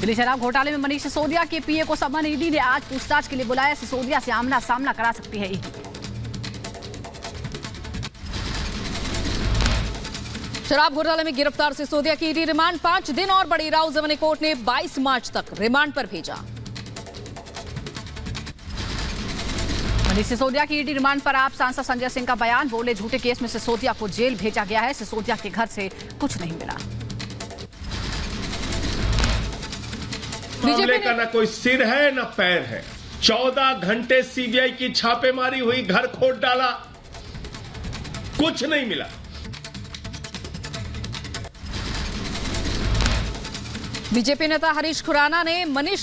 दिल्ली शराब घोटाले में मनीष सिसोदिया के पीए को समन ईडी ने आज पूछताछ के लिए बुलाया। सिसोदिया से आमना सामना करा सकती है ईडी। शराब घोटाले में गिरफ्तार सिसोदिया की ईडी रिमांड 5 दिन और बढ़ी। राउ जमानी कोर्ट ने 22 मार्च तक रिमांड पर भेजा। मनीष सिसोदिया की ईडी रिमांड पर आप सांसद संजय सिंह का बयान। बोले झूठे केस में सिसोदिया को जेल भेजा गया है। सिसोदिया के घर से कुछ नहीं मिला। मामले का न कोई सिर है न पैर है। 14 घंटे सीबीआई की छापेमारी हुई, घर खोद डाला, कुछ नहीं मिला। बीजेपी नेता हरीश खुराना ने मनीष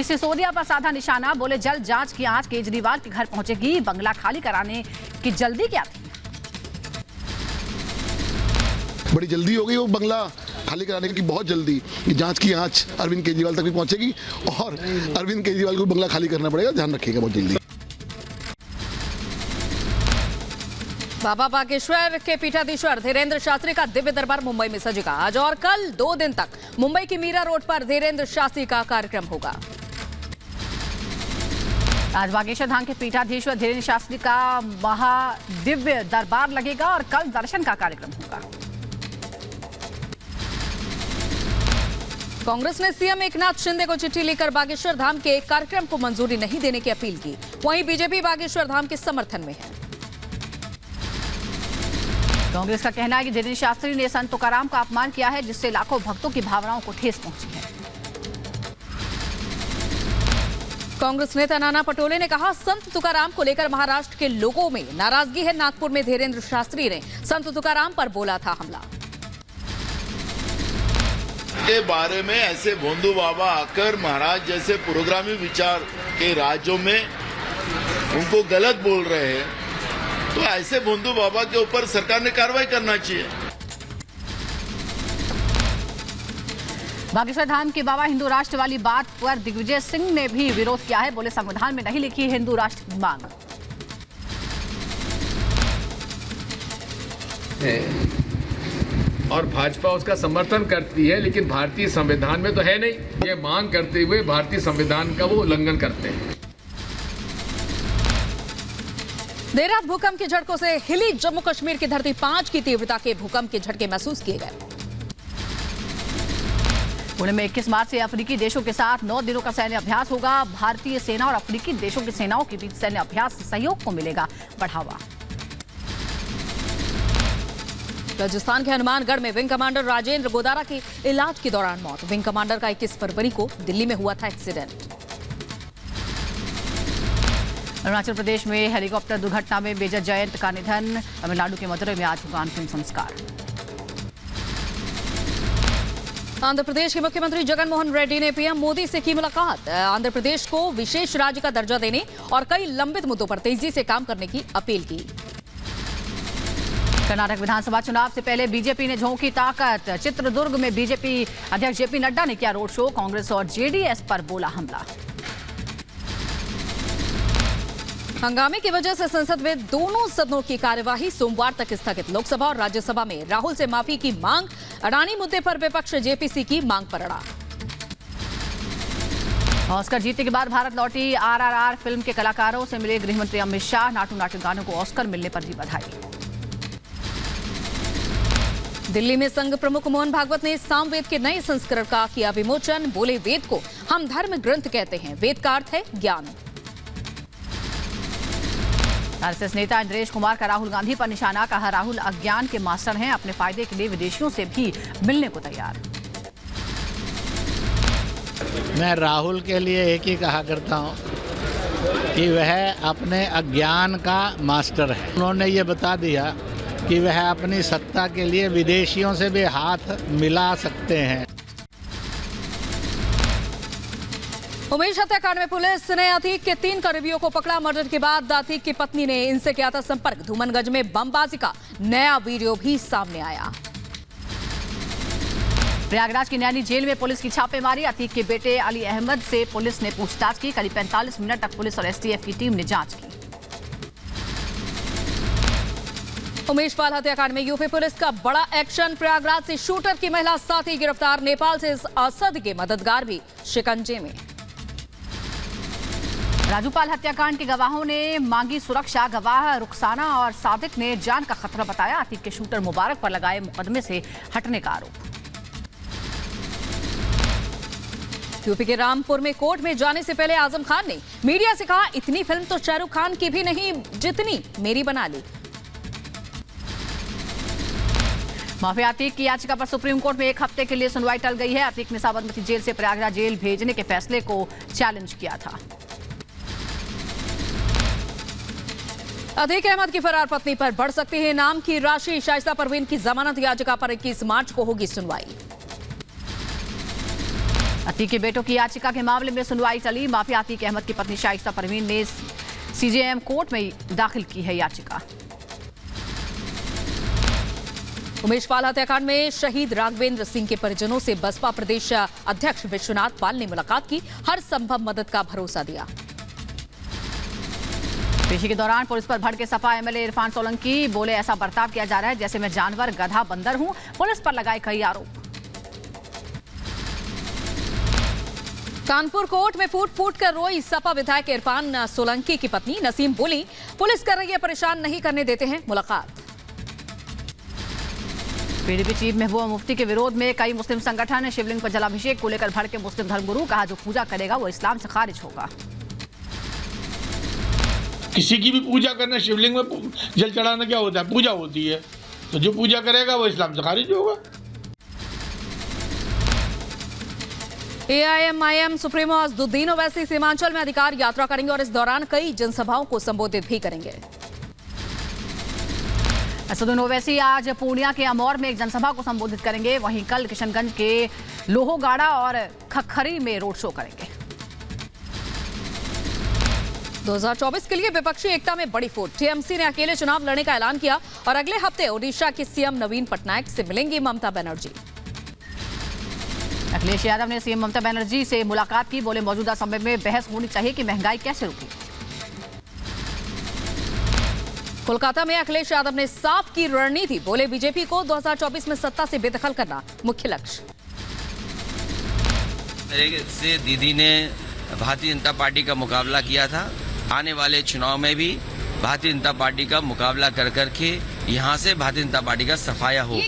सिसोदिया पर साधा निशाना। बोले जल्द जांच की आंच केजरीवाल के घर पहुंचेगी। बंगला खाली कराने की जल्दी क्या थी? बड़ी जल्दी हो गई वो बंगला खाली कराने की, बहुत जल्दी। जांच की आंच अरविंद केजरीवाल तक भी पहुंचेगी और अरविंद केजरीवाल को बंगला खाली करना पड़ेगा, ध्यान रखिएगा बहुत जल्दी। बाबा बागेश्वर के पीठाधीश्वर धीरेन्द्र शास्त्री का दिव्य दरबार मुंबई में सजेगा। आज और कल 2 दिन तक मुंबई की मीरा रोड पर धीरेन्द्र शास्त्री का कार्यक्रम होगा। आज बागेश्वर धाम के पीठाधीश्वर धीरेन्द्र शास्त्री का महादिव्य दरबार लगेगा और कल दर्शन का कार्यक्रम होगा। कांग्रेस ने सीएम एकनाथ शिंदे को चिट्ठी लिखकर बागेश्वर धाम के कार्यक्रम को मंजूरी नहीं देने की अपील की। वहीं बीजेपी बागेश्वर धाम के समर्थन में है। कांग्रेस का कहना है कि धीरेन्द्र शास्त्री ने संत तुकाराम का अपमान किया है, जिससे लाखों भक्तों की भावनाओं को ठेस पहुंची है। कांग्रेस नेता नाना पटोले ने कहा, संत तुकाराम को लेकर महाराष्ट्र के लोगों में नाराजगी है। नागपुर में धीरेन्द्र शास्त्री ने संत तुकाराम पर बोला था हमला। के बारे में ऐसे भोंदू बाबा आकर महाराज जैसे पुरोगामी विचार के राज्यों में उनको गलत बोल रहे हैं, तो ऐसे भोंदू बाबा के ऊपर सरकार ने कार्रवाई करना चाहिए। बागेश्वर धाम के बाबा हिंदू राष्ट्र वाली बात पर दिग्विजय सिंह ने भी विरोध किया है। बोले संविधान में नहीं लिखी हिंदू राष्ट्र की मांग। और भाजपा उसका समर्थन करती है, लेकिन भारतीय संविधान में तो है नहीं। ये मांग करते हुए भारतीय संविधान का वो उल्लंघन करते हैं। देर रात भूकंप के झटकों से हिली जम्मू कश्मीर की धरती। 5 की तीव्रता के भूकंप के झटके महसूस किए गए। पुणे में 21 मार्च से अफ्रीकी देशों के साथ 9 दिनों का सैन्य अभ्यास होगा। भारतीय सेना और अफ्रीकी देशों की सेनाओं के बीच सैन्य अभ्यास से सहयोग को मिलेगा बढ़ावा। राजस्थान के हनुमानगढ़ में विंग कमांडर राजेंद्र गोदारा की इलाज के दौरान मौत। विंग कमांडर का 21 फरवरी को दिल्ली में हुआ था एक्सीडेंट। अरुणाचल प्रदेश में हेलीकॉप्टर दुर्घटना में मेजर जयंत का निधन। तमिलनाडु के मदुरई में आज होगा अंतिम संस्कार। आंध्र प्रदेश के मुख्यमंत्री जगन मोहन रेड्डी ने पीएम मोदी से की मुलाकात। आंध्र प्रदेश को विशेष राज्य का दर्जा देने और कई लंबित मुद्दों पर तेजी से काम करने की अपील की। कर्नाटक विधानसभा चुनाव से पहले बीजेपी ने झोंकी ताकत। चित्रदुर्ग में बीजेपी अध्यक्ष जेपी नड्डा ने किया रोड शो। कांग्रेस और जेडीएस पर बोला हमला। हंगामे की वजह से संसद में दोनों सदनों की कार्यवाही सोमवार तक स्थगित। लोकसभा और राज्यसभा में राहुल से माफी की मांग। अडानी मुद्दे पर विपक्ष जेपीसी की मांग पर अड़ा। ऑस्कर जीतने के बाद भारत लौटी आरआरआर फिल्म के कलाकारों से मिले गृहमंत्री अमित शाह। नाटू नाटक गानों को ऑस्कर मिलने पर दी बधाई। दिल्ली में संघ प्रमुख मोहन भागवत ने सामवेद के नए संस्करण का किया विमोचन। बोले वेद को हम धर्म ग्रंथ कहते हैं, वेद का अर्थ है ज्ञान। आरएसएस नेता इंद्रेश कुमार का राहुल गांधी पर निशाना। कहा राहुल अज्ञान के मास्टर हैं, अपने फायदे के लिए विदेशियों से भी मिलने को तैयार। मैं राहुल के लिए एक ही कहा करता हूं कि वह अपने अज्ञान का मास्टर है। उन्होंने ये बता दिया कि वह अपनी सत्ता के लिए विदेशियों से भी हाथ मिला सकते हैं। उमेश हत्याकांड में पुलिस ने अतीक के 3 करीबियों को पकड़ा। मर्डर के बाद अतीक की पत्नी ने इनसे किया था संपर्क। धूमनगंज में बमबाजी का नया वीडियो भी सामने आया। प्रयागराज की नैनी जेल में पुलिस की छापेमारी। अतीक के बेटे अली अहमद से पुलिस ने पूछताछ की। करीब 45 मिनट तक पुलिस और एसटीएफ की टीम ने जांच की। उमेश पाल हत्याकांड में यूपी पुलिस का बड़ा एक्शन। प्रयागराज से शूटर की महिला साथी गिरफ्तार। नेपाल से इस असद के मददगार भी शिकंजे में। राजूपाल हत्याकांड के गवाहों ने मांगी सुरक्षा। गवाह रुखसाना और सादिक ने जान का खतरा बताया। अतीक के शूटर मुबारक पर लगाए मुकदमे से हटने का आरोप। यूपी के रामपुर में कोर्ट में जाने से पहले आजम खान ने मीडिया से कहा, इतनी फिल्म तो शाहरुख खान की भी नहीं जितनी मेरी बना ली। माफिया अतीक की याचिका पर सुप्रीम कोर्ट में 1 हफ्ते के लिए सुनवाई टल गई है। अतीक ने साबरमती जेल से प्रयागराज जेल भेजने के फैसले को चैलेंज किया था। अतीक अहमद की फरार पत्नी पर बढ़ सकती है इनाम की राशि। शाइस्ता परवीन की जमानत याचिका पर 21 मार्च को होगी सुनवाई। अतीक के बेटों की याचिका के मामले में सुनवाई चली। माफिया अतीक अहमद की पत्नी शाइस्ता परवीन ने सीजेएम कोर्ट में दाखिल की है याचिका। उमेश पाल हत्याकांड में शहीद राघवेंद्र सिंह के परिजनों से बसपा प्रदेश अध्यक्ष विश्वनाथ पाल ने मुलाकात की। हर संभव मदद का भरोसा दिया। पेशी के दौरान पुलिस पर भड़के सपा एमएलए इरफान सोलंकी। बोले, ऐसा बर्ताव किया जा रहा है जैसे मैं जानवर, गधा, बंदर हूं। पुलिस पर लगाए कई आरोप। कानपुर कोर्ट में फूट फूट कर रोई सपा विधायक इरफान सोलंकी की पत्नी नसीम। बोली, पुलिस कर रही है, परेशान नहीं करने देते हैं। मुलाकात। पीडीपी चीफ महबूबा मुफ्ती के विरोध में कई मुस्लिम संगठन। शिवलिंग पर जलाभिषेक को लेकर भड़के मुस्लिम धर्मगुरु। कहा, जो पूजा करेगा वो इस्लाम से खारिज होगा। किसी की भी पूजा करना, शिवलिंग में जल चढ़ाना क्या होता है? पूजा होती है। तो जो पूजा करेगा वो इस्लाम से खारिज होगा। एआईएमआईएम सुप्रीमो असदुद्दीन ओवैसी सीमांचल में अधिकार यात्रा करेंगे और इस दौरान कई जनसभाओं को संबोधित भी करेंगे। असदुद्दीन ओवैसी आज पूर्णिया के अमौर में एक जनसभा को संबोधित करेंगे। वहीं कल किशनगंज के लोहोगाड़ा और खखरी में रोड शो करेंगे। 2024 के लिए विपक्षी एकता में बड़ी फूट। टीएमसी ने अकेले चुनाव लड़ने का ऐलान किया और अगले हफ्ते ओडिशा के सीएम नवीन पटनायक से मिलेंगी ममता बनर्जी। अखिलेश यादव ने सीएम ममता बनर्जी से मुलाकात की। बोले, मौजूदा समय में बहस होनी चाहिए कि महंगाई कैसे रुकी। कोलकाता में अखिलेश यादव ने साफ की रणनीति। बोले, बीजेपी को 2024 में सत्ता से बेदखल करना मुख्य लक्ष्य। से दीदी ने भारतीय जनता पार्टी का मुकाबला किया था। आने वाले चुनाव में भी भारतीय जनता पार्टी का मुकाबला कर करके यहां से भारतीय जनता पार्टी का सफाया हो।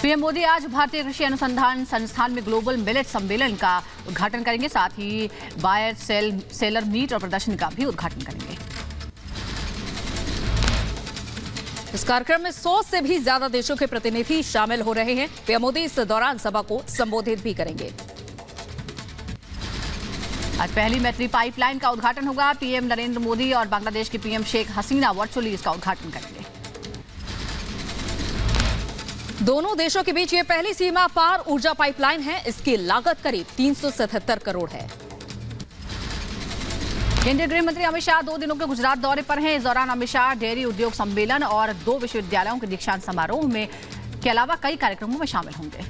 पीएम मोदी आज भारतीय कृषि अनुसंधान संस्थान में ग्लोबल मिलेट सम्मेलन का उद्घाटन करेंगे। साथ ही बायर सेलर मीट और प्रदर्शनी का भी उद्घाटन करेंगे। इस कार्यक्रम में 100 से भी ज्यादा देशों के प्रतिनिधि शामिल हो रहे हैं। पीएम मोदी इस दौरान सभा को संबोधित भी करेंगे। आज पहली मैत्री पाइपलाइन का उद्घाटन होगा। पीएम नरेंद्र मोदी और बांग्लादेश की पीएम शेख हसीना वर्चुअली इसका उद्घाटन करेंगे। दोनों देशों के बीच ये पहली सीमा पार ऊर्जा पाइपलाइन है। इसकी लागत करीब 377 करोड़ है। केंद्रीय गृह मंत्री अमित शाह 2 दिनों के गुजरात दौरे पर हैं। इस दौरान अमित शाह डेयरी उद्योग सम्मेलन और 2 विश्वविद्यालयों के दीक्षांत समारोह में के अलावा कई कार्यक्रमों में शामिल होंगे।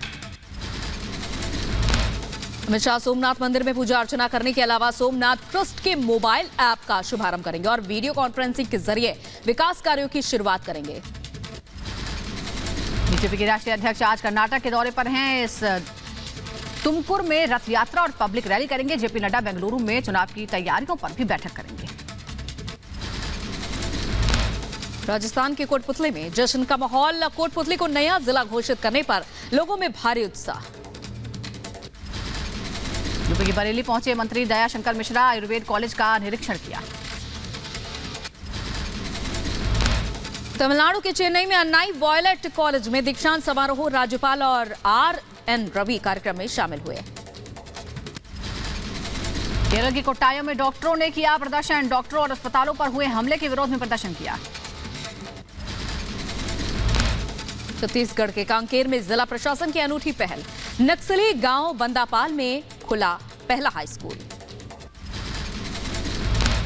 अमित शाह सोमनाथ मंदिर में पूजा अर्चना करने के अलावा सोमनाथ ट्रस्ट के मोबाइल ऐप का शुभारंभ करेंगे और वीडियो कॉन्फ्रेंसिंग के जरिए विकास कार्यों की शुरुआत करेंगे। बीजेपी के राष्ट्रीय अध्यक्ष आज कर्नाटक के दौरे पर हैं। इस तुमकुर में रथ यात्रा और पब्लिक रैली करेंगे। जेपी नड्डा बेंगलुरु में चुनाव की तैयारियों पर भी बैठक करेंगे। राजस्थान के कोटपुतली में जश्न का माहौल। कोटपुतली को नया जिला घोषित करने पर लोगों में भारी उत्साह। यूपी की बरेली पहुंचे मंत्री दयाशंकर मिश्रा। आयुर्वेद कॉलेज का निरीक्षण किया। तमिलनाडु के चेन्नई में अन्नाई वॉयलेट कॉलेज में दीक्षांत समारोह। राज्यपाल और आर.एन. रवि कार्यक्रम में शामिल हुए। केरल के कोट्टायम में डॉक्टरों ने किया प्रदर्शन। डॉक्टरों और अस्पतालों पर हुए हमले के विरोध में प्रदर्शन किया। छत्तीसगढ़ के कांकेर में जिला प्रशासन की अनूठी पहल। नक्सली गांव बंदापाल में खुला पहला हाई स्कूल।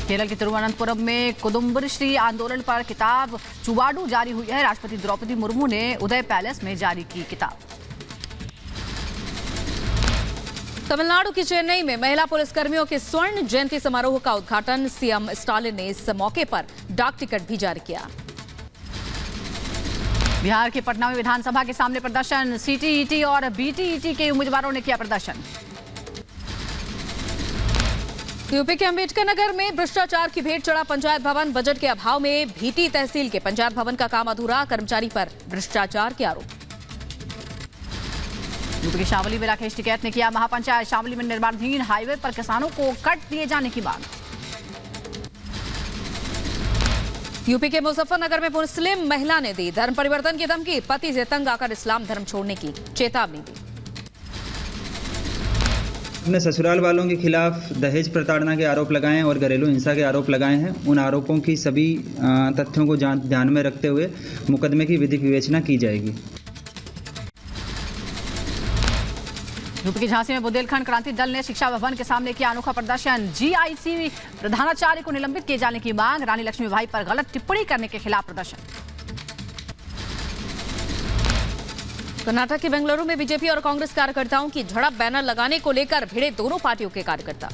केरल के तिरुवनंतपुरम में कुदुम्बश्री आंदोलन पर किताब चुवाडू जारी हुई है। राष्ट्रपति द्रौपदी मुर्मू ने उदय पैलेस में जारी की किताब। तमिलनाडु की चेन्नई में महिला पुलिसकर्मियों के स्वर्ण जयंती समारोह का उद्घाटन सीएम स्टालिन ने इस मौके पर डाक टिकट भी जारी किया। बिहार के पटना में विधानसभा के सामने प्रदर्शन, सीटीईटी और बीटीईटी के उम्मीदवारों ने किया प्रदर्शन। यूपी के अंबेडकर नगर में भ्रष्टाचार की भेंट चढ़ा पंचायत भवन, बजट के अभाव में भीटी तहसील के पंचायत भवन का काम अधूरा, कर्मचारी पर भ्रष्टाचार के आरोप। यूपी के शामली में राकेश टिकैत ने किया महापंचायत, शामली में निर्माणाधीन हाईवे पर किसानों को कट दिए जाने की मांग। यूपी के मुजफ्फरनगर में मुस्लिम महिला ने दी धर्म परिवर्तन की धमकी, पति से तंग आकर इस्लाम धर्म छोड़ने की चेतावनी दी। अपने ससुराल वालों के खिलाफ दहेज प्रताड़ना के आरोप लगाए और घरेलू हिंसा के आरोप लगाए हैं। उन आरोपों की सभी तथ्यों को ध्यान में रखते हुए मुकदमे की विधिक विवेचना की जाएगी। यूपी के झांसी में बुंदेलखंड क्रांति दल ने शिक्षा भवन के सामने किया अनोखा प्रदर्शन, जीआईसी प्रधानाचार्य को निलंबित किए जाने की मांग, रानी लक्ष्मीबाई पर गलत टिप्पणी करने के खिलाफ प्रदर्शन। कर्नाटक के बेंगलुरु में बीजेपी और कांग्रेस कार्यकर्ताओं की झड़प, बैनर लगाने को लेकर भिड़े दोनों पार्टियों के कार्यकर्ता।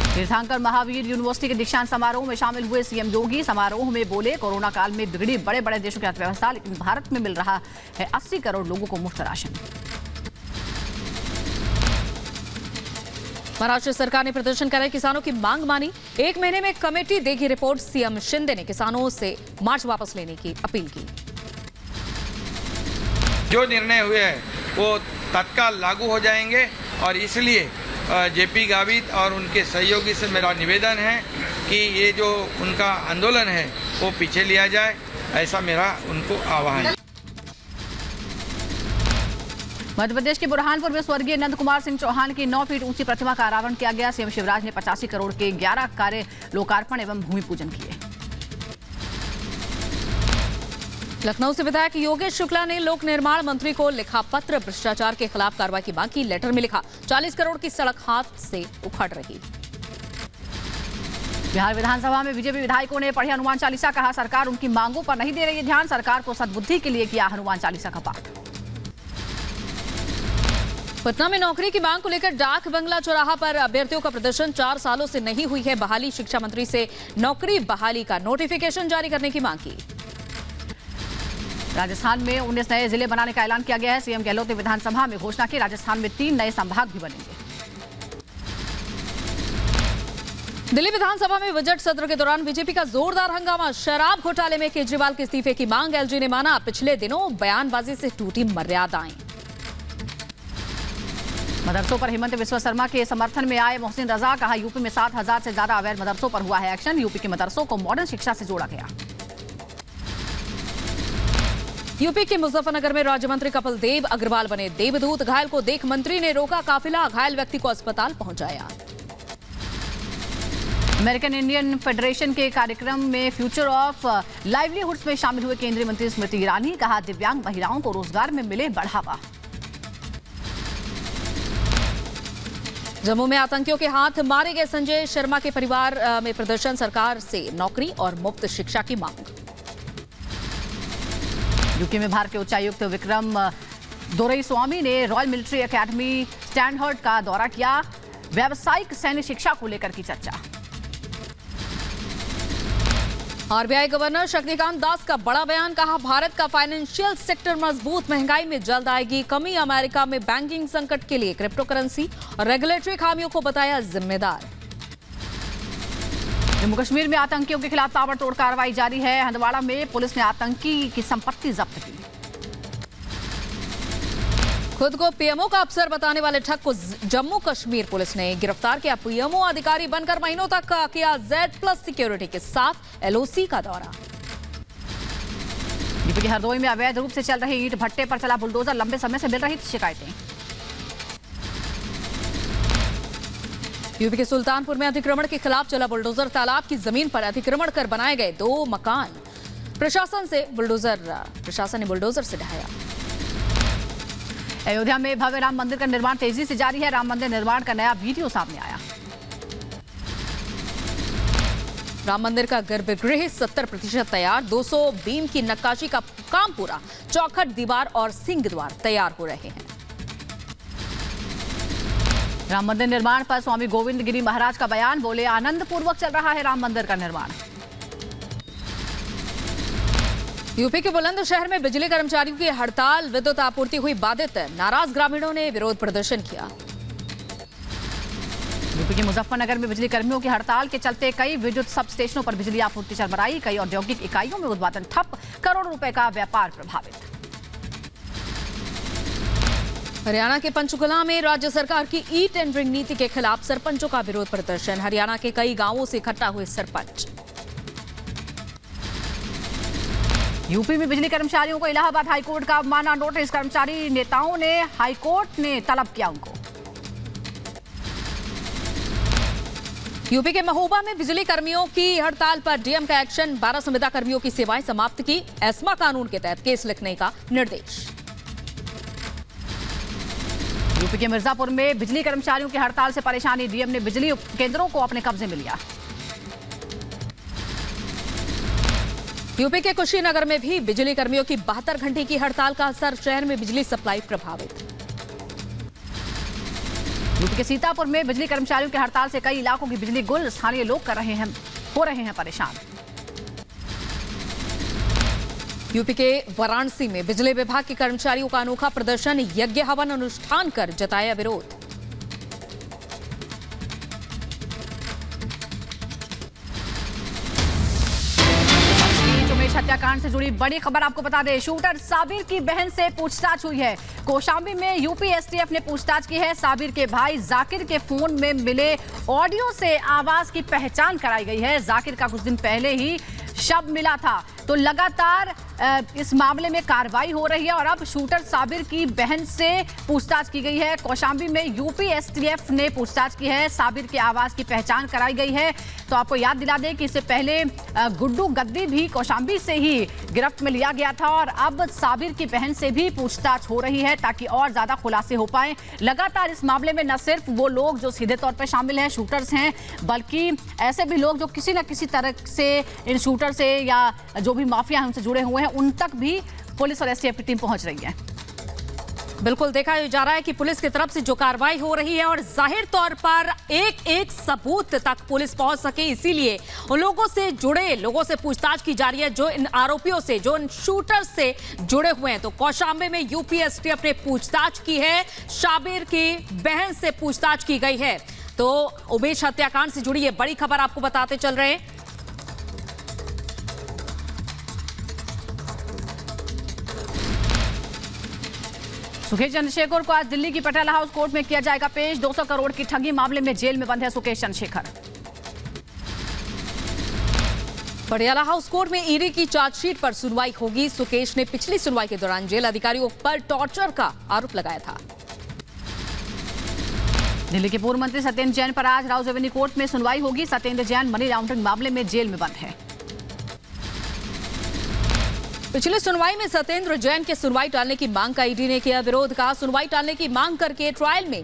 तीर्थंकर महावीर यूनिवर्सिटी के दीक्षांत समारोह में शामिल हुए सीएम योगी, समारोह में बोले कोरोना काल में बिगड़ी बड़े बड़े देशों की अर्थव्यवस्था, लेकिन भारत में मिल रहा है 80 करोड़ लोगों को मुफ्त राशन। महाराष्ट्र सरकार ने प्रदर्शन कर रहे किसानों की मांग मानी, 1 महीने में कमेटी देगी रिपोर्ट, सीएम शिंदे ने किसानों से मार्च वापस लेने की अपील की। जो निर्णय हुए हैं वो तत्काल लागू हो जाएंगे और इसलिए जेपी गावित और उनके सहयोगी से मेरा निवेदन है कि ये जो उनका आंदोलन है वो पीछे लिया जाए, ऐसा मेरा उनको आह्वान है। मध्य प्रदेश के बुरहानपुर में स्वर्गीय नंद कुमार सिंह चौहान की 9 फीट ऊंची प्रतिमा का अनावरण किया गया। सीएम शिवराज ने 85 करोड़ के 11 कार्य लोकार्पण एवं भूमि पूजन किए। लखनऊ से विधायक योगेश शुक्ला ने लोक निर्माण मंत्री को लिखा पत्र, भ्रष्टाचार के खिलाफ कार्रवाई की मांग की। लेटर में लिखा 40 करोड़ की सड़क हाथ से उखड़ रही। बिहार विधानसभा में बीजेपी विधायकों ने पढ़ी हनुमान चालीसा, कहा सरकार उनकी मांगों पर नहीं दे रही है ध्यान, सरकार को सद्बुद्धि के लिए किया हनुमान चालीसा का पाठ। पटना में नौकरी की मांग को लेकर डाक बंगला चौराहा पर अभ्यर्थियों का प्रदर्शन, 4 सालों से नहीं हुई है बहाली, शिक्षा मंत्री से नौकरी बहाली का नोटिफिकेशन जारी करने की मांग की। राजस्थान में 19 नए जिले बनाने का ऐलान किया गया है। सीएम गहलोत ने विधानसभा में घोषणा की, राजस्थान में 3 नए संभाग भी बनेंगे। दिल्ली विधानसभा में बजट सत्र के दौरान बीजेपी का जोरदार हंगामा, शराब घोटाले में केजरीवाल के इस्तीफे की मांग, एलजी ने माना पिछले दिनों बयानबाजी से टूटी मर्यादाएं। मदरसों पर हेमंत बिस्वा शर्मा के समर्थन में आए मोहसिन रजा, कहा यूपी में 7,000 से ज्यादा अवैध मदरसों पर हुआ है एक्शन, यूपी के मदरसों को मॉडर्न शिक्षा से जोड़ा गया। यूपी के मुजफ्फरनगर में राज्य मंत्री कपिल देव अग्रवाल बने देवदूत, घायल को देख मंत्री ने रोका काफिला, घायल व्यक्ति को अस्पताल पहुंचाया। अमेरिकन इंडियन फेडरेशन के कार्यक्रम में फ्यूचर ऑफ लाइवलीहुड्स में शामिल हुए केंद्रीय मंत्री स्मृति ईरानी, कहा दिव्यांग महिलाओं को रोजगार में मिले बढ़ावा। जम्मू में आतंकियों के हाथ मारे गए संजय शर्मा के परिवार में प्रदर्शन, सरकार से नौकरी और मुफ्त शिक्षा की मांग। यूके में भारत के उच्चायुक्त विक्रम दोरईस्वामी ने रॉयल मिलिट्री एकेडमी स्टैंडहर्ड का दौरा किया, व्यावसायिक सैन्य शिक्षा को लेकर की चर्चा। आरबीआई गवर्नर शक्तिकांत दास का बड़ा बयान, कहा भारत का फाइनेंशियल सेक्टर मजबूत, महंगाई में जल्द आएगी कमी, अमेरिका में बैंकिंग संकट के लिए क्रिप्टो करेंसी और रेगुलेटरी खामियों को बताया जिम्मेदार। जम्मू कश्मीर में आतंकियों के खिलाफ ताबड़तोड़ कार्रवाई जारी है, हंदवाड़ा में पुलिस ने आतंकी की संपत्ति जब्त की। खुद को पीएमओ का अफसर बताने वाले ठग को जम्मू कश्मीर पुलिस ने गिरफ्तार किया, पीएमओ अधिकारी बनकर महीनों तक किया Z+ सिक्योरिटी के साथ एलओसी का दौरा। यूपी के हरदोई में अवैध रूप से चल रहे ईंट भट्टे पर चला बुलडोजर, लंबे समय से मिल रही थी शिकायतें। यूपी के सुल्तानपुर में अतिक्रमण के खिलाफ चला बुलडोजर, तालाब की जमीन पर अतिक्रमण कर बनाए गए 2 मकान, प्रशासन ने बुलडोजर से ढहाया। अयोध्या में भव्य राम मंदिर का निर्माण तेजी से जारी है, राम मंदिर निर्माण का नया वीडियो सामने आया। राम मंदिर का गर्भगृह 70% तैयार, 200 बीम की नक्काशी का काम पूरा, चौखट, दीवार और सिंह द्वार तैयार हो रहे हैं। राम मंदिर निर्माण पर स्वामी गोविंद गिरी महाराज का बयान, बोले आनंद पूर्वक चल रहा है राम मंदिर का निर्माण। यूपी के बुलंदशहर में बिजली कर्मचारियों की हड़ताल, विद्युत आपूर्ति हुई बाधित, नाराज ग्रामीणों ने विरोध प्रदर्शन किया। यूपी के मुजफ्फरनगर में बिजली कर्मियों की हड़ताल के चलते कई विद्युत सब स्टेशनों पर बिजली आपूर्ति चरमराई, कई औद्योगिक इकाइयों में उत्पादन ठप, करोड़ों रुपए का व्यापार प्रभावित। हरियाणा के पंचकुला में राज्य सरकार की ई टेंडरिंग नीति के खिलाफ सरपंचों का विरोध प्रदर्शन, हरियाणा के कई गांवों से इकट्ठा हुए सरपंच। यूपी में बिजली कर्मचारियों को इलाहाबाद हाईकोर्ट का अवमानना नोटिस, कर्मचारी नेताओं ने हाईकोर्ट ने तलब किया उनको। यूपी के महोबा में बिजली कर्मियों की हड़ताल पर डीएम का एक्शन, 12 संविदा कर्मियों की सेवाएं समाप्त की, एस्मा कानून के तहत केस लिखने का निर्देश। यूपी के मिर्जापुर में बिजली कर्मचारियों की हड़ताल से परेशानी, डीएम ने बिजली केंद्रों को अपने कब्जे में लिया। यूपी के कुशीनगर में भी बिजली कर्मियों की 72 घंटे की हड़ताल का असर, शहर में बिजली सप्लाई प्रभावित। यूपी के सीतापुर में बिजली कर्मचारियों की हड़ताल से कई इलाकों की बिजली गुल, स्थानीय लोग हो रहे हैं परेशान। यूपी के वाराणसी में बिजली विभाग के कर्मचारियों का अनोखा प्रदर्शन, यज्ञ हवन अनुष्ठान कर जताया विरोध। उमेश हत्याकांड से जुड़ी बड़ी खबर आपको बता दें, शूटर साबिर की बहन से पूछताछ हुई है। कौशाम्बी में यूपी एसटीएफ ने पूछताछ की है। साबिर के भाई जाकिर के फोन में मिले ऑडियो से आवाज की पहचान कराई गई है। जाकिर का कुछ दिन पहले ही शव मिला था, तो लगातार इस मामले में कार्रवाई हो रही है और अब शूटर साबिर की बहन से पूछताछ की गई है। कौशाम्बी में यूपी एसटीएफ ने पूछताछ की है, साबिर की आवाज की पहचान कराई गई है। तो आपको याद दिला दें कि इससे पहले गुड्डू गद्दी भी कौशाम्बी से ही गिरफ्त में लिया गया था और अब साबिर की बहन से भी पूछताछ हो रही है ताकि और ज्यादा खुलासे हो पाए। लगातार इस मामले में न सिर्फ वो लोग जो सीधे तौर पर शामिल हैं, शूटर्स हैं, बल्कि ऐसे भी लोग जो किसी न किसी तरह से इन शूटर से या जो भी माफिया हैं उनसे जुड़े हुए हैं, उन तक भी पुलिस और एसटीएफ की टीम पहुंच रही है। बिल्कुल देखा जा रहा है कि पुलिस की तरफ से जो कार्रवाई हो रही है और जाहिर तौर पर एक एक सबूत तक पुलिस पहुंच सके, इसीलिए उन लोगों से जुड़े लोगों से पूछताछ की जा रही है जो इन आरोपियों से, जो इन शूटर से जुड़े हुए हैं। तो कौशाम्बी में यूपी एसटीएफ ने पूछताछ की है, साबिर की बहन से पूछताछ की गई है। तो उमेश हत्याकांड से जुड़ी ये बड़ी खबर आपको बताते चल रहे हैं। सुकेश चंद्रशेखर को आज दिल्ली की पटियाला हाउस कोर्ट में किया जाएगा पेश। 200 करोड़ की ठगी मामले में जेल में बंद है सुकेश चंद्रशेखर। पटियाला हाउस कोर्ट में ईडी की चार्जशीट पर सुनवाई होगी। सुकेश ने पिछली सुनवाई के दौरान जेल अधिकारियों पर टॉर्चर का आरोप लगाया था। दिल्ली के पूर्व मंत्री सत्येंद्र जैन पर आज राउज एवेन्यू कोर्ट में सुनवाई होगी। सत्येंद्र जैन मनी लॉन्ड्रिंग मामले में जेल में बंद है। पिछली सुनवाई में सत्येंद्र जैन के सुनवाई टालने की मांग का ईडी ने किया विरोध। का सुनवाई टालने की मांग करके ट्रायल में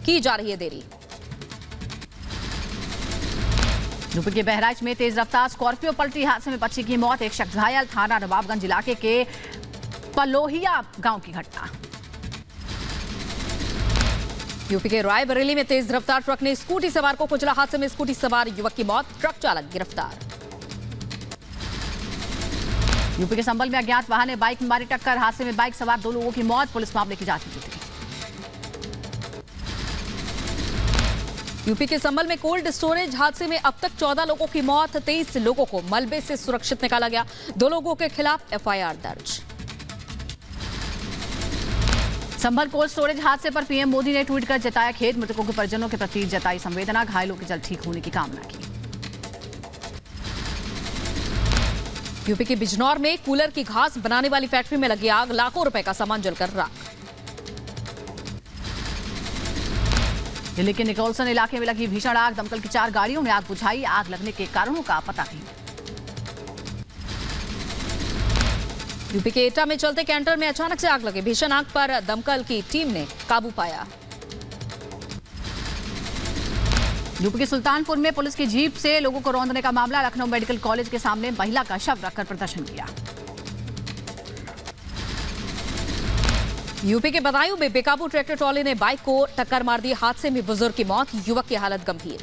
की जा रही है देरी। यूपी के बहराइच में तेज रफ्तार स्कॉर्पियो पलटी, हादसे में बच्ची की मौत, एक शख्स घायल। थाना नवाबगंज इलाके के पलोहिया गांव की घटना। यूपी के रायबरेली में तेज रफ्तार ट्रक ने स्कूटी सवार को कुचला, हादसे में स्कूटी सवार युवक की मौत, ट्रक चालक गिरफ्तार। यूपी के संभल में अज्ञात वाहन ने बाइक में मारी टक्कर, हादसे में बाइक सवार 2 लोगों की मौत, पुलिस मामले की जांच में जुटी। यूपी के संभल में कोल्ड स्टोरेज हादसे में अब तक 14 लोगों की मौत, 23 लोगों को मलबे से सुरक्षित निकाला गया, 2 लोगों के खिलाफ एफआईआर दर्ज। संभल कोल्ड स्टोरेज हादसे पर पीएम मोदी ने ट्वीट कर जताया खेद, मृतकों के परिजनों के प्रति जताई संवेदना, घायलों के जल्द ठीक होने की कामना की। यूपी के बिजनौर में कूलर की घास बनाने वाली फैक्ट्री में लगी आग, लाखों रुपए का सामान जलकर राख। दिल्ली के निकोलसन इलाके में लगी भीषण आग, दमकल की 4 गाड़ियों ने आग बुझाई, आग लगने के कारणों का पता नहीं। यूपी के एटा में चलते कैंटर में अचानक से आग लगी, भीषण आग पर दमकल की टीम ने काबू पाया। यूपी के सुल्तानपुर में पुलिस की जीप से लोगों को रौंदने का मामला, लखनऊ मेडिकल कॉलेज के सामने महिला का शव रखकर प्रदर्शन किया। यूपी के बदायूं में बेकाबू ट्रैक्टर ट्रॉली ने बाइक को टक्कर मार दी। हादसे में बुजुर्ग की मौत, युवक की हालत गंभीर।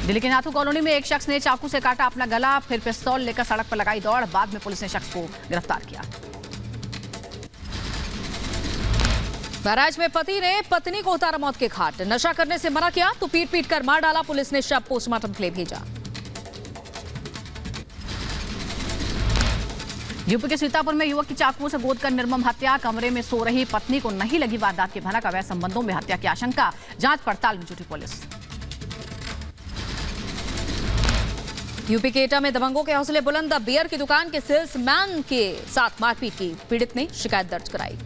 दिल्ली के नाथू कॉलोनी में एक शख्स ने चाकू से काटा अपना गला, फिर पिस्तौल लेकर सड़क पर लगाई दौड़। बाद में पुलिस ने शख्स को गिरफ्तार किया। बहराइच में पति ने पत्नी को उतारा मौत के घाट, नशा करने से मना किया तो पीट पीट कर मार डाला। पुलिस ने शव पोस्टमार्टम के लिए भेजा। यूपी के सीतापुर में युवक की चाकुओं से गोदकर निर्मम हत्या, कमरे में सो रही पत्नी को नहीं लगी वारदात की भनक। अवैध संबंधों में हत्या की आशंका, जांच पड़ताल में जुटी पुलिस। यूपी के एटा में दबंगों के हौसले बुलंद, बियर की दुकान के सेल्समैन के साथ मारपीट की, पीड़ित ने शिकायत दर्ज कराई।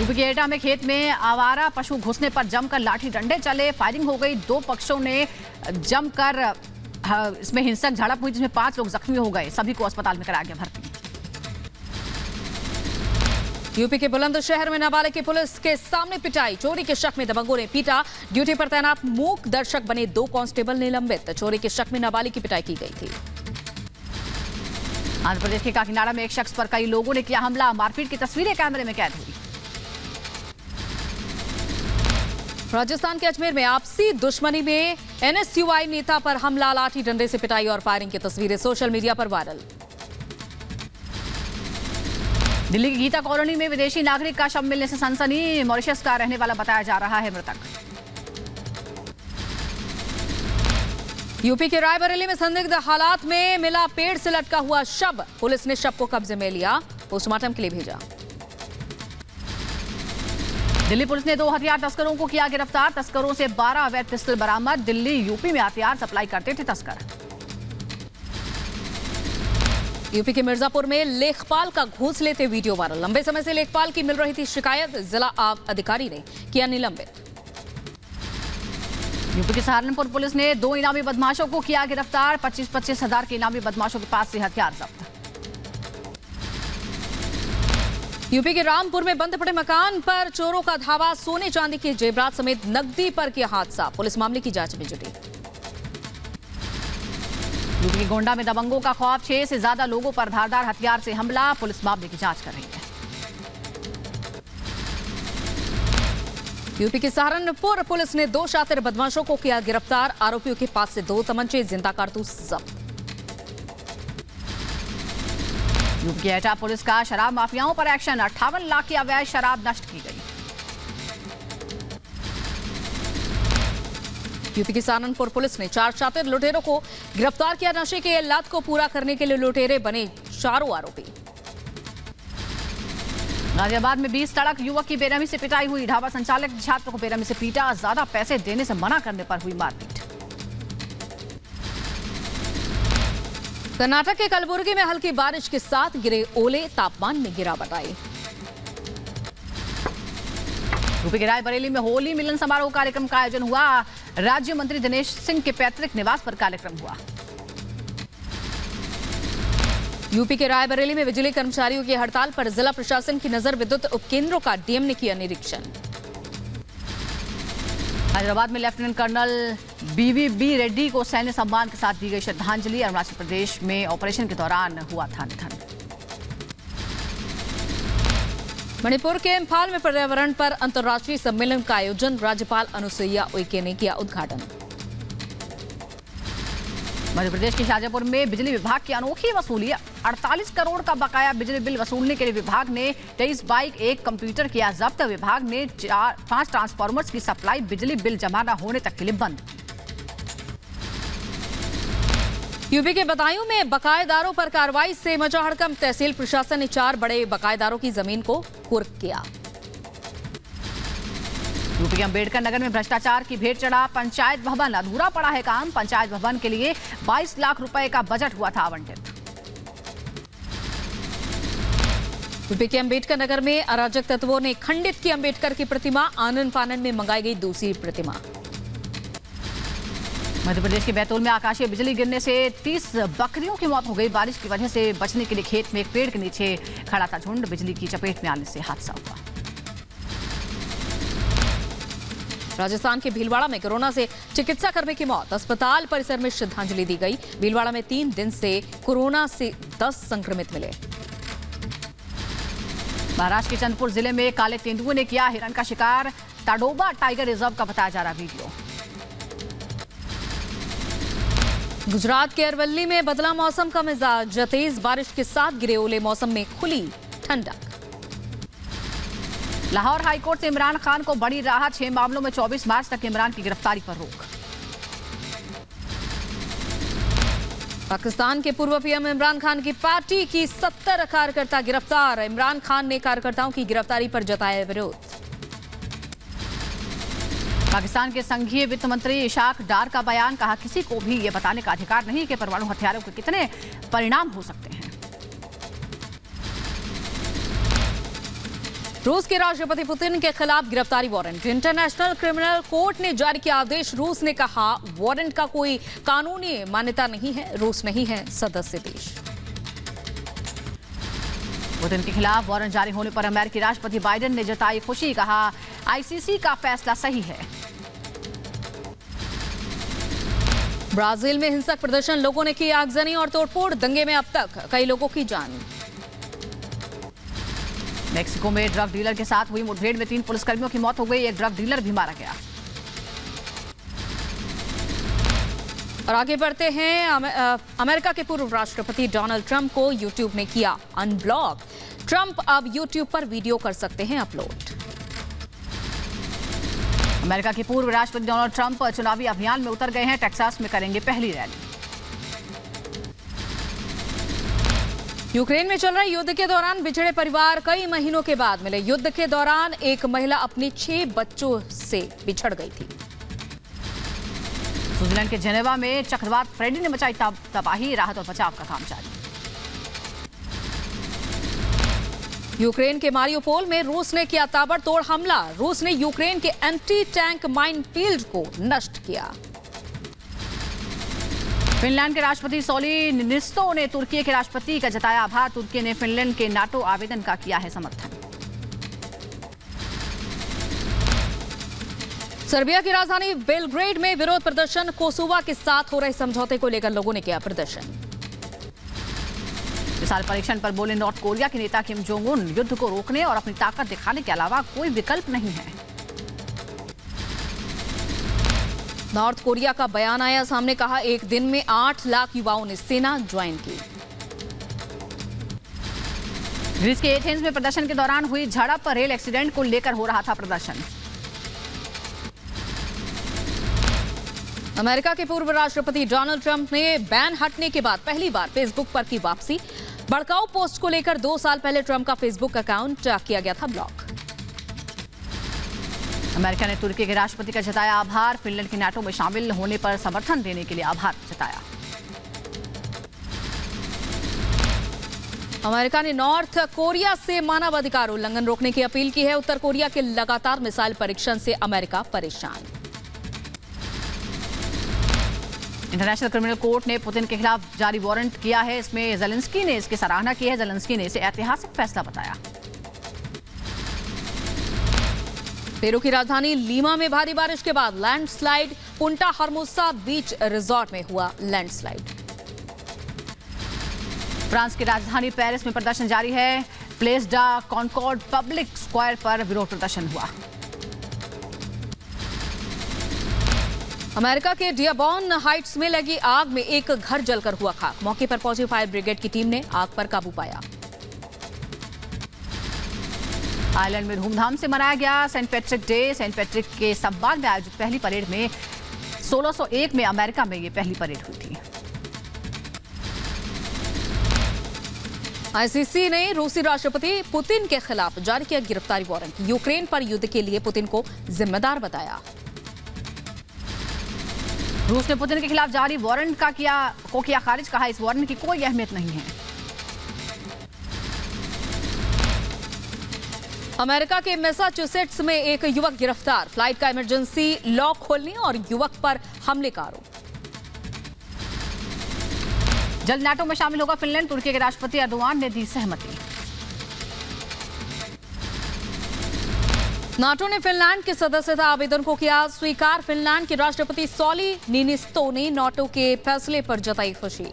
यूपी के एटा में खेत में आवारा पशु घुसने पर जमकर लाठी डंडे चले, फायरिंग हो गई। दो पक्षों ने जमकर इसमें हिंसक झड़प हुई, जिसमें 5 लोग जख्मी हो गए। सभी को अस्पताल में कराया गया भर्ती। यूपी के बुलंदशहर में नाबालिग की पुलिस के सामने पिटाई, चोरी के शक में दबंगों ने पीटा। ड्यूटी पर तैनात मूक दर्शक बने 2 कांस्टेबल निलंबित। चोरी के शक में नाबालिग की पिटाई की गई थी। आंध्र प्रदेश के काकीनाडा में एक शख्स पर कई लोगों ने किया हमला, मारपीट की तस्वीरें कैमरे में कैद हुई। राजस्थान के अजमेर में आपसी दुश्मनी में एनएसयूआई नेता पर हमला, लाठी डंडे से पिटाई और फायरिंग की तस्वीरें सोशल मीडिया पर वायरल। दिल्ली की गीता कॉलोनी में विदेशी नागरिक का शव मिलने से सनसनी, मॉरिशस का रहने वाला बताया जा रहा है मृतक। यूपी के रायबरेली में संदिग्ध हालात में मिला पेड़ से लटका हुआ शव, पुलिस ने शव को कब्जे में लिया, पोस्टमार्टम के लिए भेजा। दिल्ली पुलिस ने 2 हथियार तस्करों को किया गिरफ्तार, तस्करों से 12 अवैध पिस्टल बरामद। दिल्ली यूपी में हथियार सप्लाई करते थे तस्कर। यूपी के मिर्जापुर में लेखपाल का घूस लेते वीडियो वायरल, लंबे समय से लेखपाल की मिल रही थी शिकायत, जिला अधिकारी ने किया निलंबित। यूपी के सहारनपुर पुलिस ने 2 इनामी बदमाशों को किया गिरफ्तार, 25-25 हजार के इनामी बदमाशों के पास से हथियार जब्त। यूपी के रामपुर में बंद पड़े मकान पर चोरों का धावा, सोने चांदी के जेवरात समेत नकदी पर किया हादसा, पुलिस मामले की जांच में जुटी। यूपी के गोंडा में दबंगों का खौफ, 6 से ज्यादा लोगों पर धारदार हथियार से हमला, पुलिस मामले की जांच कर रही है। यूपी के सहारनपुर पुलिस ने 2 शातिर बदमाशों को किया गिरफ्तार, आरोपियों के पास से 2 तमंचे, जिंदा कारतूस जब्त। यूपी के एटा पुलिस का शराब माफियाओं पर एक्शन, 58 लाख की अवैध शराब नष्ट की गई। यूपी की सहारनपुर पुलिस ने 4 शातिर लुटेरों को गिरफ्तार किया, नशे के लत को पूरा करने के लिए लुटेरे बने 4 आरोपी। गाजियाबाद में 20 सड़क युवक की बेरहमी से पिटाई हुई, ढाबा संचालक छात्र को बेरहमी से पीटा, ज्यादा पैसे देने से मना करने पर हुई मारपीट। कर्नाटक के कलबुर्गी में हल्की बारिश के साथ गिरे ओले, तापमान में गिरावट आई। यूपी के रायबरेली में होली मिलन समारोह कार्यक्रम का आयोजन हुआ, राज्य मंत्री दिनेश सिंह के पैतृक निवास पर कार्यक्रम हुआ। यूपी के रायबरेली में बिजली कर्मचारियों की हड़ताल पर जिला प्रशासन की नजर, विद्युत उपकेंद्रों का डीएम ने किया निरीक्षण। हैदराबाद में लेफ्टिनेंट कर्नल बीवीबी रेड्डी को सैन्य सम्मान के साथ दी गई श्रद्धांजलि, अरुणाचल प्रदेश में ऑपरेशन के दौरान हुआ था निधन। मणिपुर के इम्फाल में पर्यावरण पर अंतर्राष्ट्रीय सम्मेलन का आयोजन, राज्यपाल अनुसुईया उइके ने किया उद्घाटन। मध्य प्रदेश के शाजापुर में बिजली विभाग की अनोखी वसूली, 48 करोड़ का बकाया बिजली बिल वसूलने के लिए विभाग ने 23 बाइक, 1 कंप्यूटर किया जब्त। विभाग ने 5 ट्रांसफार्मर्स की सप्लाई बिजली बिल जमा न होने तक के लिए बंद। यूपी के बदायूं में बकायेदारों पर कार्रवाई से मचा हड़कंप, तहसील प्रशासन ने 4 बड़े बकायेदारों की जमीन को कुर्क किया। यूपी के अंबेडकर नगर में भ्रष्टाचार की भेंट चढ़ा, पंचायत भवन अधूरा पड़ा है काम, पंचायत भवन के लिए 22 लाख रुपए का बजट हुआ था आवंटित। यूपी के अंबेडकर नगर में अराजक तत्वों ने खंडित की अंबेडकर की प्रतिमा, आनन फानन में मंगाई गई दूसरी प्रतिमा। मध्य प्रदेश के बैतूल में आकाशीय बिजली गिरने से 30 बकरियों की मौत हो गई, बारिश की वजह से बचने के लिए खेत में एक पेड़ के नीचे खड़ा था झुंड, बिजली की चपेट में आने से हादसा हुआ। राजस्थान के भीलवाड़ा में कोरोना से चिकित्सा कर्मी की मौत, अस्पताल परिसर में श्रद्धांजलि दी गई। भीलवाड़ा में 3 दिन से कोरोना से 10 संक्रमित मिले। महाराष्ट्र के चंद्रपुर जिले में काले तेंदुए ने किया हिरण का शिकार, ताडोबा टाइगर रिजर्व का बताया जा रहा वीडियो। गुजरात के अरवल्ली में बदला मौसम का मिजाज, तेज बारिश के साथ गिरे ओले, मौसम में खुली ठंडक। लाहौर हाईकोर्ट से इमरान खान को बड़ी राहत, 6 मामलों में 24 मार्च तक इमरान की गिरफ्तारी पर रोक। पाकिस्तान के पूर्व पीएम इमरान खान की पार्टी की 70 कार्यकर्ता गिरफ्तार, इमरान खान ने कार्यकर्ताओं की गिरफ्तारी पर जताया विरोध। पाकिस्तान के संघीय वित्त मंत्री इशाक डार का बयान, कहा किसी को भी ये बताने का अधिकार नहीं कि परमाणु हथियारों के कितने परिणाम हो सकते हैं। रूस के राष्ट्रपति पुतिन के खिलाफ गिरफ्तारी वारंट, इंटरनेशनल क्रिमिनल कोर्ट ने जारी किया आदेश। रूस ने कहा वारंट का कोई कानूनी मान्यता नहीं है, रूस नहीं है सदस्य देश। पुतिन के खिलाफ वारंट जारी होने पर अमेरिकी राष्ट्रपति बाइडेन ने जताई खुशी, कहा आईसीसी का फैसला सही है। ब्राजील में हिंसक प्रदर्शन, लोगों ने की आगजनी और तोड़फोड़, दंगे में अब तक कई लोगों की जान। मेक्सिको में ड्रग डीलर के साथ हुई मुठभेड़ में 3 पुलिसकर्मियों की मौत हो गई, एक ड्रग डीलर भी मारा गया। और आगे बढ़ते हैं, अमेरिका के पूर्व राष्ट्रपति डोनाल्ड ट्रंप को यूट्यूब ने किया अनब्लॉक। ट्रंप अब यूट्यूब पर वीडियो कर सकते हैं अपलोड। अमेरिका के पूर्व राष्ट्रपति डोनाल्ड ट्रंप चुनावी अभियान में उतर गए हैं, टेक्सास में करेंगे पहली रैली। यूक्रेन में चल रहे युद्ध के दौरान बिछड़े परिवार कई महीनों के बाद मिले। युद्ध के दौरान एक महिला अपने 6 बच्चों से बिछड़ गई थी। स्विट्जरलैंड के जेनेवा में चक्रवात फ्रेडी ने मचाई तबाही, राहत और बचाव का काम जारी। यूक्रेन के मारियोपोल में रूस ने किया ताबड़तोड़ हमला, रूस ने यूक्रेन के एंटी टैंक माइनफील्ड को नष्ट किया। फिनलैंड के राष्ट्रपति सॉली निनिस्तो ने तुर्की के राष्ट्रपति का जताया आभार, तुर्की ने फिनलैंड के नाटो आवेदन का किया है समर्थन। सर्बिया की राजधानी बेलग्रेड में विरोध प्रदर्शन, कोसोवा के साथ हो रहे समझौते को लेकर लोगों ने किया प्रदर्शन। इस साल परीक्षण पर बोले नॉर्थ कोरिया के नेता किम जोंग उन, युद्ध को रोकने और अपनी ताकत दिखाने के अलावा कोई विकल्प नहीं है। नॉर्थ कोरिया का बयान आया सामने, कहा 1 दिन में 8 लाख युवाओं ने सेना ज्वाइन की। ग्रीस के एथेंस में प्रदर्शन के दौरान हुई झड़प, रेल एक्सीडेंट को लेकर हो रहा था प्रदर्शन। अमेरिका के पूर्व राष्ट्रपति डोनाल्ड ट्रंप ने बैन हटने के बाद पहली बार फेसबुक पर की वापसी। भड़काऊ पोस्ट को लेकर 2 साल पहले ट्रंप का फेसबुक अकाउंट किया गया था ब्लॉक। अमेरिका ने तुर्की के राष्ट्रपति का जताया आभार, फिनलैंड के नाटो में शामिल होने पर समर्थन देने के लिए आभार जताया। अमेरिका ने नॉर्थ कोरिया से मानवाधिकार उल्लंघन रोकने की अपील की है। उत्तर कोरिया के लगातार मिसाइल परीक्षण से अमेरिका परेशान। इंटरनेशनल क्रिमिनल कोर्ट ने पुतिन के खिलाफ जारी वारंट किया है, इसमें जेलेंस्की ने इसकी सराहना की है। जेलेंस्की ने इसे ऐतिहासिक फैसला बताया। पेरू की राजधानी लीमा में भारी बारिश के बाद लैंडस्लाइड, पुंटा हर्मोसा बीच रिजॉर्ट में हुआ लैंडस्लाइड। फ्रांस की राजधानी पेरिस में प्रदर्शन जारी है, प्लेस डा कॉनकॉर्ड पब्लिक स्क्वायर पर विरोध प्रदर्शन हुआ। अमेरिका के डियाबॉन हाइट्स में लगी आग में एक घर जलकर हुआ खाक, मौके पर पहुंची फायर ब्रिगेड की टीम ने आग पर काबू पाया। आयरलैंड में धूमधाम से मनाया गया Saint Patrick Day. Saint Patrick के सब्बाल में आयोजित पहली परेड में 1601 में अमेरिका में ये पहली परेड हुई थी। आईसीसी ने रूसी राष्ट्रपति पुतिन के खिलाफ जारी किया गिरफ्तारी वारंट, यूक्रेन पर युद्ध के लिए पुतिन को जिम्मेदार बताया। रूस ने पुतिन के खिलाफ जारी वारंट को किया खारिज, कहा इस वारंट की कोई अहमियत नहीं है। अमेरिका के मैसाचुसेट्स में एक युवक गिरफ्तार, फ्लाइट का इमरजेंसी लॉक खोलने और युवक पर हमले का आरोप। जल्द नाटो में शामिल होगा फिनलैंड, तुर्की के राष्ट्रपति एर्दोआन ने दी सहमति। नाटो ने फिनलैंड के सदस्यता आवेदन को किया स्वीकार। फिनलैंड के राष्ट्रपति सॉली नीनिस्तो ने नाटो के फैसले पर जताई खुशी।